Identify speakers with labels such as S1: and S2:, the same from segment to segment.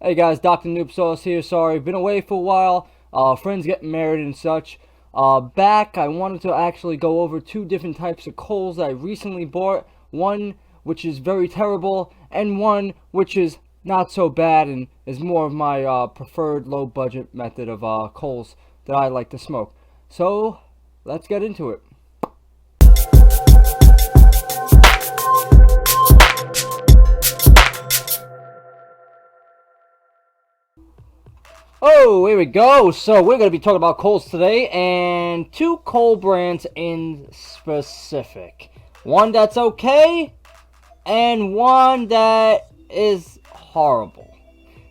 S1: Hey guys, Dr. Noob Sauce here. Sorry, been away for a while. Friends getting married and such. Back, I wanted to actually go over two different types of coals that I recently bought. One which is very terrible, and one which is not so bad and is more of my preferred low budget method of coals that I like to smoke. So, let's get into it. Oh, here we go. So we're going to be talking about coals today, and two coal brands in specific. One that's okay, and one that is horrible.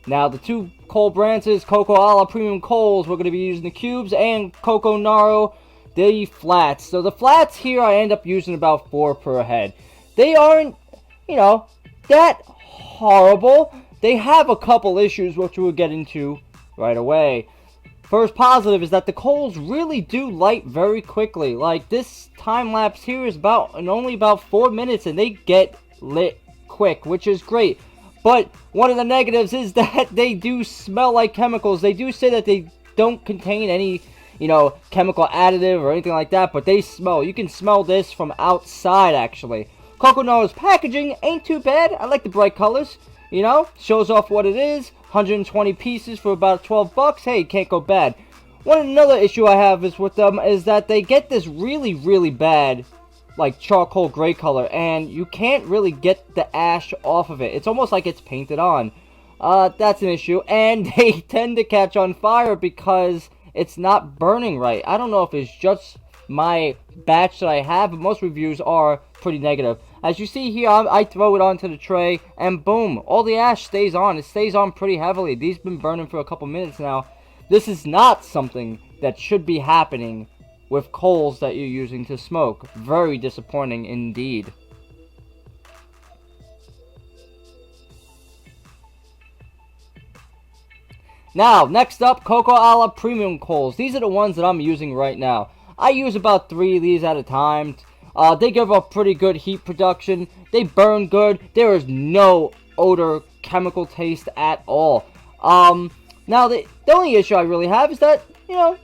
S1: Now, the two coal brands is COCO NARA Premium Coals. We're going to be using the cubes, and COCO NARA, the flats. So the flats here, I end up using about 4 per head. They aren't, that horrible. They have a couple issues, which we'll get into right away. First positive is that the coals really do light very quickly. Like, this time lapse here is only about 4 minutes, and they get lit quick, which is great. But one of the negatives is that they do smell like chemicals. They do say that they don't contain any, chemical additive or anything like that, but they smell. You can smell this from outside, actually. COCO NARA's packaging ain't too bad. I like the bright colors. Shows off what it is. 120 pieces for about 12 bucks. Hey, can't go bad. Another issue I have is with them is that they get this really, really bad, like, charcoal gray color, and you can't really get the ash off of it. It's almost like it's painted on. That's an issue, and they tend to catch on fire because it's not burning right. I don't know if it's just my batch that I have, but most reviews are pretty negative. As you see here, I throw it onto the tray, and boom, all the ash stays on. It stays on pretty heavily. These have been burning for a couple minutes now. This is not something that should be happening with coals that you're using to smoke. Very disappointing indeed. Now, next up, COCO NARA Premium Coals. These are the ones that I'm using right now. I use about 3 of these at a time. They give a pretty good heat production. They burn good. There is no odor, chemical taste at all. Now, the only issue I really have is that,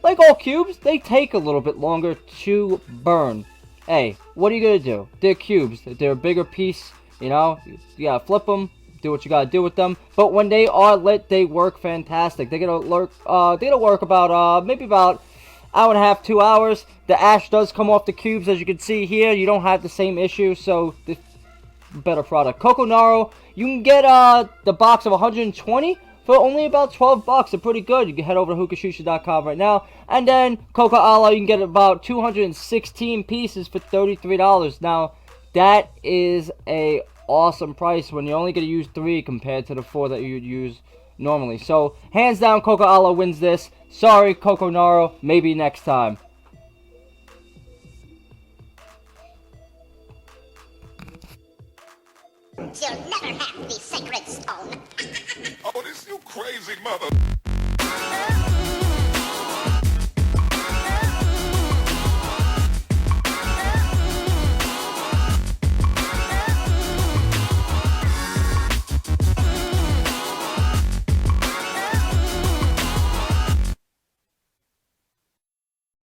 S1: like all cubes, they take a little bit longer to burn. Hey, what are you going to do? They're cubes. They're a bigger piece, you gotta flip them, do what you gotta do with them. But when they are lit, they work fantastic. They're gonna work about, maybe about hour and a half, 2 hours. The ash does come off the cubes, as you can see here. You don't have the same issue, so the better product. COCO NARA, you can get the box of 120 for only about 12 bucks. They're pretty good. You can head over to hookahshisha.com right now. And then COCO NARA, you can get about 216 pieces for $33. Now, that is a awesome price when you're only going to use 3 compared to the 4 that you'd use normally. So, hands down, COCO NARA wins this. Sorry, COCO NARA. Maybe next time.
S2: You'll never have the sacred stone.
S3: Oh, this you crazy mother.